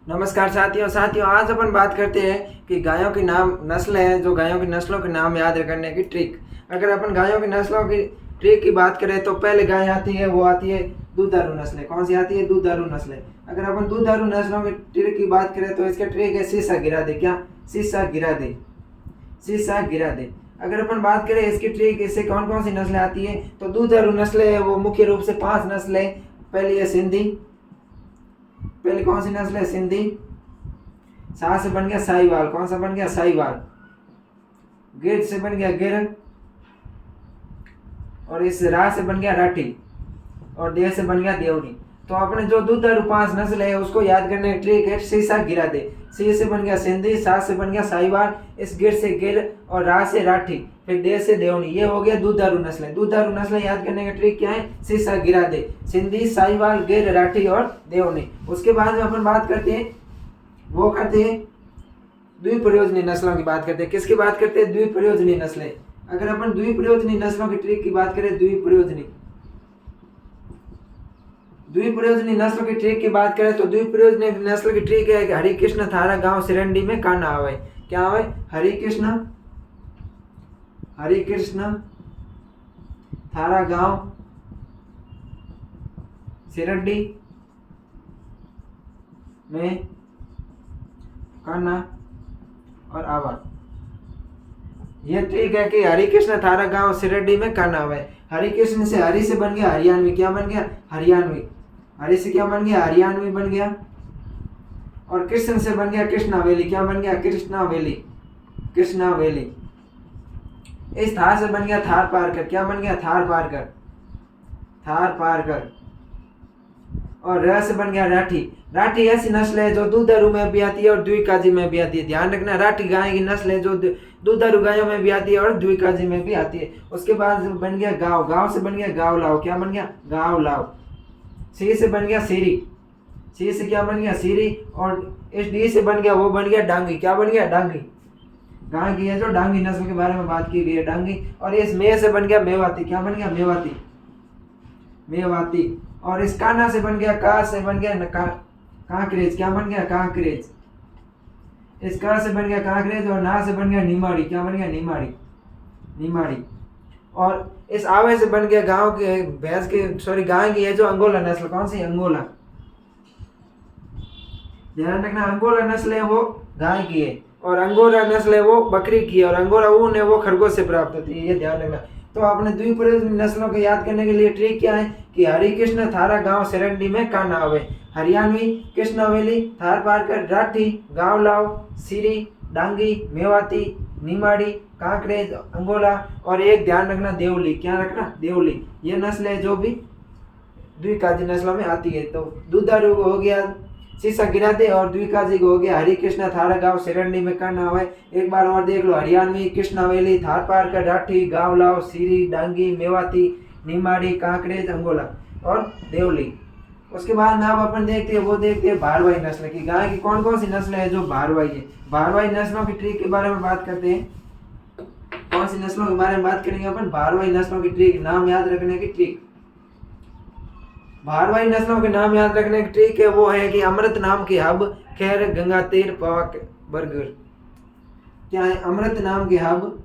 नमस्कार साथियों आज अपन बात करते हैं कि गायों की नाम नस्लें हैं, जो गायों की नस्लों के नाम याद करने की ट्रिक। अगर अपन गायों की नस्लों की ट्रिक की बात करें तो पहले गाय आती है, वो आती है दूधारू नस्लें। कौन सी आती है? दूधारू नस्लें। अगर अपन दूधारू नस्लों की ट्रिक की बात करें तो इसका ट्रिक है शीशा गिरा दे। क्या? शीशा गिरा दे, शीशा गिरा दे। अगर अपन बात करें इसकी ट्रिक, इससे कौन कौन सी नस्लें आती है तो दूधारू नस्लें है वो मुख्य रूप से 5 नस्लें। पहली है सिंधी। पहले कौन सी नस्ल है? सिंधी। सा से बन गया साहिवाल। कौन सा बन गया? साहिवाल। गिर से बन गया गिर, और इस रा से बन गया राठी, और दे से बन गया देवनी। तो अपने जो दूधारू 5 नस्ल है उसको याद करने की ट्रिक है शीशा गिरा दे। सी से बन गया सिंधी, सा से बन गया साहिवाल, इस गिर से गिर और रा से राठी, फिर दे से देवनी। ये हो गया दूधारू नस्लें। दूधारू नस्लें याद करने का ट्रिक क्या है? शीशा गिरा दे, सिंधी, साहिवाल, गिर, राठी और देवनी। उसके बाद में अपन बात करते हैं, वो करते हैं द्विप्रयोजनी नस्लों की बात करते हैं। किसकी बात करते हैं? द्विप्रयोजनी नस्लें। अगर अपन द्विप्रयोजनी नस्लों की ट्रिक की बात करें, द्विप्रयोजनी नस्ल की ट्रिक की बात करें तो द्विप्रयोजनी नस्ल की ट्रिक है कि हरिकृष्ण थारा गांव सिरंडी में काना आवे। क्या आवे? हरिकृष्ण थारा गांव सिरंडी में काना और आवा। यह ट्रिक है कि हरिकृष्ण थारा गांव सिरडी में काना आवे। हरिकृष्ण से हरि से बन गया हरियाणवी। क्या बन गया? हरियाणवी। हरि से क्या बन गया? हरियाणवी बन गया। और कृष्ण से बन गया कृष्णावेली। क्या बन गया? कृष्णावेली। इस थार से बन गया थार पारकर। क्या बन गया? थार पारकर। और र से बन गया राठी। राठी ऐसी नस्ल है जो दूधारू में भी आती है और द्विकाजी में भी आती है। ध्यान रखना, राठी गाय की नस्ल है जो दूधारू गायों में भी आती है और द्विकाजी में भी आती है। उसके बाद बन गया गांव। गांव से बन गया गांव लाओ। क्या बन गया? गांव लाओ। सी से बन गया सीरी। सी से क्या बन गया? सीरी। और इस डी से बन गया, वो बन गया डांगी। क्या बन गया? डांगी। गाय की है जो डांगी नस्ल के बारे में बात की गई है, डांगी। और इस मे से बन गया मेवाती। क्या बन गया? मेवाती। और इस काना से बन गया, का से बन गया कांकरेज। क्या बन गया? कांकरेज। इस का से बन गया कांकरेज और ना से बन गया निमाड़ी। क्या बन गया? निमाड़ी। और इस आवे से बन गया गांव के भैंस के गाय की है जो अंगोला नस्ल। कौन सी? अंगोला। ध्यान रखना, अंगोला नस्ल है वो गाय की है और अंगोला नस्ल है वो बकरी की है, और अंगोला ऊन है वो खरगोश से प्राप्त होती है। ये ध्यान रखना। तो आपने द्विप्रयोजनी नस्लों को याद करने के लिए ट्रिक क्या है कि हरिकृष्ण थारा गांव सिरंडी में काना आवे। हरियाणवी, कृष्णावेली, थार पारकर, राठी, गांव लाओ, सीरी, डांगी, मेवाती, निमाड़ी, कांकरेज, अंगोला, और एक ध्यान रखना देवली। क्या रखना? देवली। ये नस्ल है जो भी द्विकाजी नस्लों में आती है। तो दूधारू हो गया शीशा गिरा दे, और द्विकाजी को हो गया हरिकृष्ण थारा गांव सिरंडी में काना आवे। एक बार और देख लो, हरियाणवी, कृष्णावेली, थार पारकर, राठी, गांव लाओ, सीरी, डांगी, मेवाती, निमाड़ी, कांकरेज, अंगोला और देवली। उसके बाद नाम अपन देखते हैं भारवाही नस्ल की। गाय की कौन कौन सी नस्ल है जो भारवाही है? भारवाही नस्लों की ट्रिक के बारे में बात करते हैं। कौन सी नस्लों के बारे में बात करेंगे अपन? भारवाही नस्लों की ट्रिक, नाम याद रखने की ट्रिक। भारवाही नस्लों के नाम याद रखने की ट्रिक है वो है कि अमृत नाम की हब, खैर, गंगा तीर, पाक, बरगर। क्या है? अमृत नाम की हब,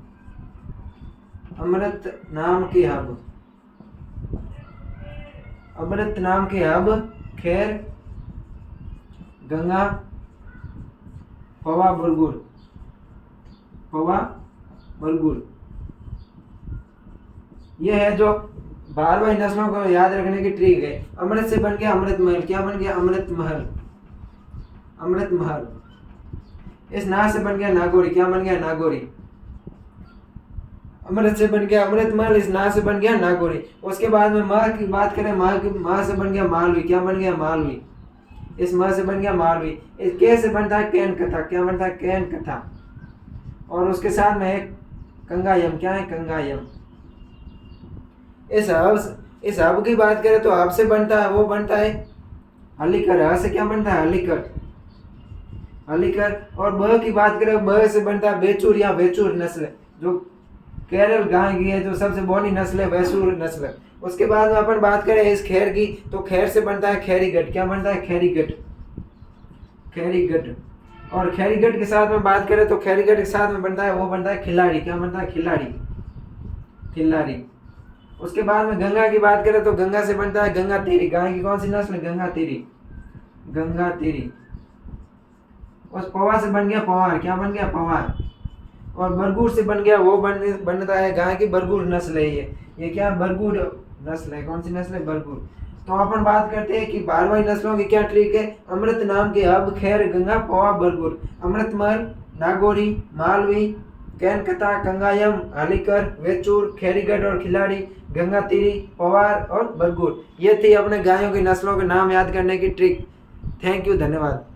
खैर, गंगा, पवा, बरगुर। यह है जो भारवाही नस्लों को याद रखने की ट्रिक है। अमृत से बन गया अमृत महल। क्या बन गया? अमृत महल। इस ना से बन गया नागौरी। क्या बन गया? नागौरी। अमृत से बन गया अमृत महल, इस ना से बन गया नागौरी। उसके बाद में माँ की बात करें, माँ से बन गया मालवी। क्या बन गया? मालवी। इस माँ से बन गया मालवी। इस के से बनता है कैन कथा। क्या बनता है? कैन कथा। और उसके साथ में एक कंगायम। क्या है? कंगायम। इस हब की बात करें तो हब से बनता है, वो बनता है हल्लीकर। ह से क्या बनता है? हल्लीकर। और ब की बात करें, ब से बनता है बेचूर या वेचूर नस्ल, जो केरल गाय की है, जो सबसे बड़ी नस्ल है वेचूर नस्ल। उसके बाद में अपन बात करें इस खैर की, तो खैर से बनता है खैरीगढ़। क्या बनता है? खैरीगढ़। खैरीगढ़। और खैरीगढ़ के साथ में बात करें तो खैरीगढ़ के साथ में बनता है, वो बनता है खिलाड़ी। क्या बनता है? खिलाड़ी, खिलाड़ी। उसके बाद में गंगा की बात करें तो गंगा से बनता है गंगा तेरी। गाय की कौन सी नस्ल? गंगा तेरी, गंगा तेरी। उस पवा से बन गया पवार। क्या बन गया? पवार। और बरगुड़ से बन गया, वो बनता है गाय की बरगुड़ नस्ल है ये क्या? बरगुड़ नस्ल है। कौन सी नस्ल है? बरगुड़। तो अपन बात करते हैं कि 12 नस्लों की क्या ट्रिक है। अमृत नाम के अब, खैर, गंगा, पवा, बरगुड़। अमृतमल, नागौरी, मालवी, कैनकथा, कंगायम, हलीकर, वेचूर, खैरीगढ़ और खिलाड़ी, गंगा तीरी, पवार और बरगुड़। ये थी अपने गायों की नस्लों के नाम याद करने की ट्रिक। थैंक यू, धन्यवाद।